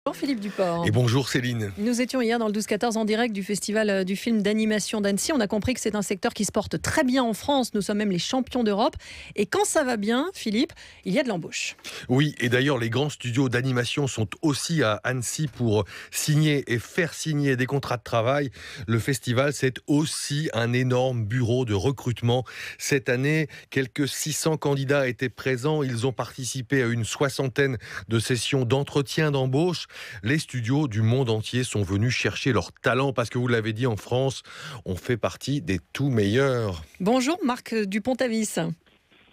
Bonjour Philippe Duport. Et bonjour Céline. Nous étions hier dans le 12-14 en direct du festival du film d'animation d'Annecy. On a compris que c'est un secteur qui se porte très bien en France. Nous sommes même les champions d'Europe. Et quand ça va bien, Philippe, il y a de l'embauche. Oui, et d'ailleurs les grands studios d'animation sont aussi à Annecy pour signer et faire signer des contrats de travail. Le festival, c'est aussi un énorme bureau de recrutement. Cette année, quelques 600 candidats étaient présents. Ils ont participé à une soixantaine de sessions d'entretien d'embauche. Les studios du monde entier sont venus chercher leur talent parce que vous l'avez dit, en France, on fait partie des tout meilleurs. Bonjour Marc Dupont-Avis.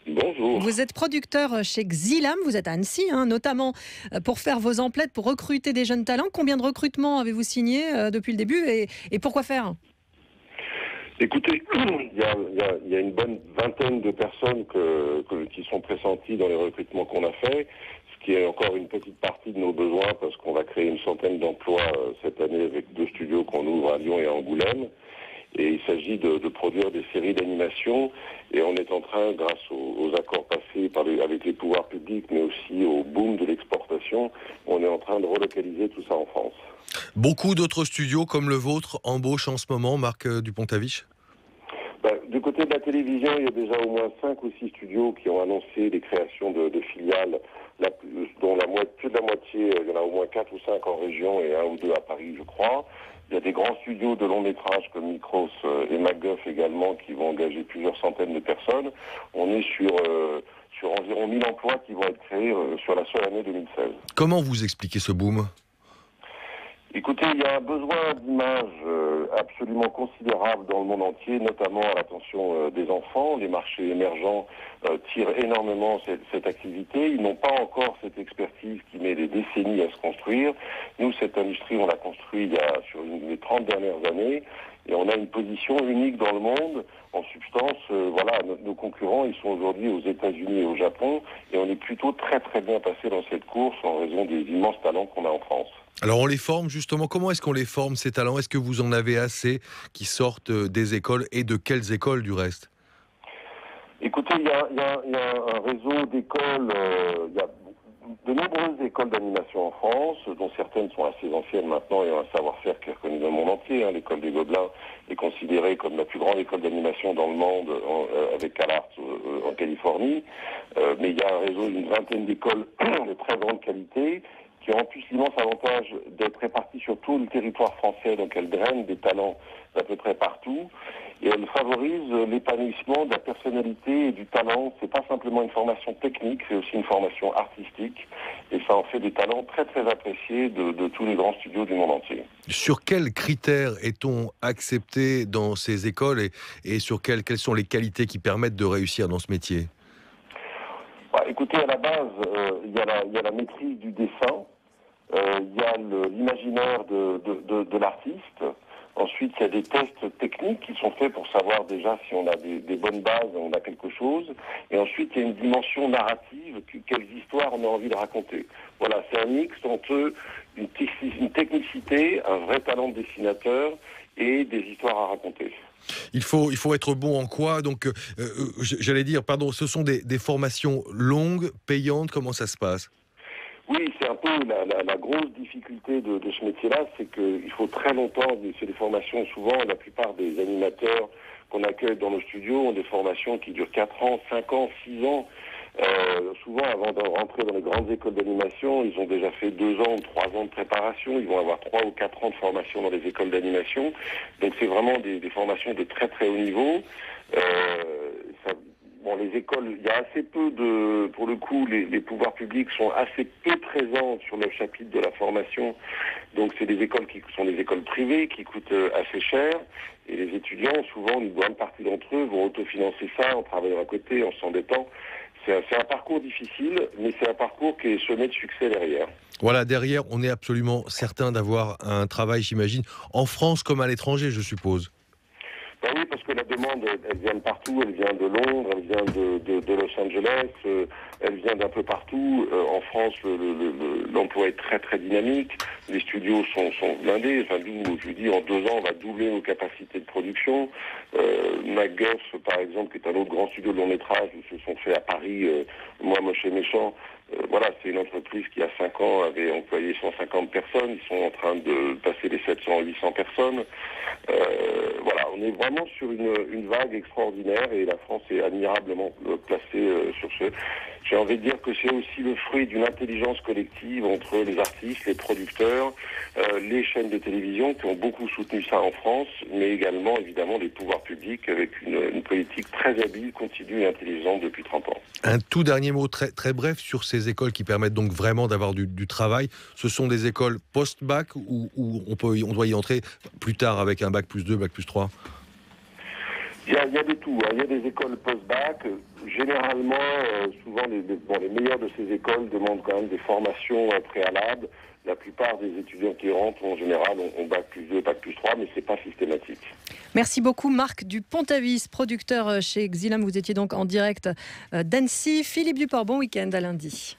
Bonjour. Vous êtes producteur chez Xilam, vous êtes à Annecy, notamment pour faire vos emplettes, pour recruter des jeunes talents. Combien de recrutements avez-vous signé depuis le début et pourquoi faire ? Écoutez, il y a une bonne vingtaine de personnes qui sont pressenties dans les recrutements qu'on a faits, ce qui est encore une petite partie de nos besoins parce qu'on va créer une centaine d'emplois cette année avec 2 studios qu'on ouvre à Lyon et à Angoulême. Et il s'agit de produire des séries d'animation et on est en train, grâce aux accords passés avec les pouvoirs publics, mais aussi au boom de l'exportation, on est en train de relocaliser tout ça en France. Beaucoup d'autres studios comme le vôtre embauchent en ce moment, Marc Dupont-Avis ? Du côté de la télévision, il y a déjà au moins 5 ou 6 studios qui ont annoncé des créations de filiales, dont plus de la moitié, il y en a au moins 4 ou 5 en région et 1 ou 2 à Paris, je crois. Il y a des grands studios de long métrage comme Micros et MacGuff également qui vont engager plusieurs centaines de personnes. On est sur environ 1000 emplois qui vont être créés sur la seule année 2016. Comment vous expliquez ce boom ? Écoutez, il y a un besoin d'image absolument considérable dans le monde entier, notamment à l'attention des enfants. Les marchés émergents tirent énormément cette activité. Ils n'ont pas encore cette expertise qui met des décennies à se construire. Nous, cette industrie, on l'a construite sur les 30 dernières années. Et on a une position unique dans le monde. En substance, nos concurrents, ils sont aujourd'hui aux États-Unis et au Japon. Et on est plutôt très très bien passé dans cette course en raison des immenses talents qu'on a en France. Alors on les forme justement, comment est-ce qu'on les forme ces talents ? Est-ce que vous en avez assez qui sortent des écoles et de quelles écoles du reste ? Écoutez, il y a un réseau d'écoles, il y a de nombreuses écoles d'animation en France, dont certaines sont assez anciennes maintenant et ont un savoir-faire qui est reconnu dans le monde entier. L'école des Gobelins est considérée comme la plus grande école d'animation dans le monde avec CalArts en Californie. Mais il y a un réseau d'une vingtaine d'écoles de très grande qualité qui ont en plus l'immense avantage d'être réparties sur tout le territoire français, donc elles drainent des talents d'à peu près partout, et elles favorisent l'épanouissement de la personnalité et du talent. C'est pas simplement une formation technique, c'est aussi une formation artistique, et ça en fait des talents très très appréciés de tous les grands studios du monde entier. Sur quels critères est-on accepté dans ces écoles et sur quelles sont les qualités qui permettent de réussir dans ce métier ? Écoutez, à la base, il y a la maîtrise du dessin, il y a l'imaginaire de l'artiste. Ensuite, il y a des tests techniques qui sont faits pour savoir déjà si on a des bonnes bases, on a quelque chose. Et ensuite, il y a une dimension narrative, quelles histoires on a envie de raconter. Voilà, c'est un mix entre une technicité, un vrai talent de dessinateur et des histoires à raconter. Il faut être bon en quoi ? Donc, j'allais dire, pardon, ce sont des formations longues, payantes, comment ça se passe ? Oui, c'est un peu la grosse difficulté de ce métier-là, c'est qu'il faut très longtemps, c'est des formations souvent, la plupart des animateurs qu'on accueille dans nos studios ont des formations qui durent 4 ans, 5 ans, 6 ans. Souvent, avant de rentrer dans les grandes écoles d'animation, ils ont déjà fait 2 ans ou 3 ans de préparation. Ils vont avoir 3 ou 4 ans de formation dans les écoles d'animation. Donc, c'est vraiment des formations de très très haut niveau. Les écoles, il y a assez peu pour le coup, les pouvoirs publics sont assez peu présents sur le chapitre de la formation. Donc, c'est des écoles qui sont des écoles privées qui coûtent assez cher. Et les étudiants, souvent, une bonne partie d'entre eux vont autofinancer ça en travaillant à côté, en s'endettant. C'est un parcours difficile, mais c'est un parcours qui est semé de succès derrière. Voilà, derrière, on est absolument certain d'avoir un travail, j'imagine, en France comme à l'étranger, je suppose. Oui, parce que la demande, elle vient de partout, elle vient de Londres, elle vient de Los Angeles, elle vient d'un peu partout. En France, l'emploi est très très dynamique, les studios sont blindés. Enfin, nous, je veux dire, en 2 ans, on va doubler nos capacités de production. MacGuff, par exemple, qui est un autre grand studio de long métrage, où se sont fait à Paris, Moi, Moche et Méchant. Voilà, c'est une entreprise qui, à 5 ans, avait employé 150 personnes. Ils sont en train de passer les 700 à 800 personnes. Voilà, on est vraiment sur une vague extraordinaire et la France est admirablement placée sur ce. J'ai envie de dire que c'est aussi le fruit d'une intelligence collective entre les artistes, les producteurs, les chaînes de télévision qui ont beaucoup soutenu ça en France, mais également, évidemment, les pouvoirs publics avec une politique très habile, continue et intelligente depuis 30 ans. Un tout dernier mot très, très bref sur ces écoles qui permettent donc vraiment d'avoir du travail. Ce sont des écoles post-bac ou on doit y entrer plus tard avec un bac plus 2, bac plus 3 ? Il y a de tout. Il y a des écoles post-bac. Généralement, souvent, les meilleures de ces écoles demandent quand même des formations préalables. La plupart des étudiants qui rentrent, en général, ont bac plus 2, bac plus 3, mais ce n'est pas systématique. Merci beaucoup Marc Dupont-Avis, producteur chez Xilam. Vous étiez donc en direct d'Annecy. Philippe Duport, bon week-end à lundi.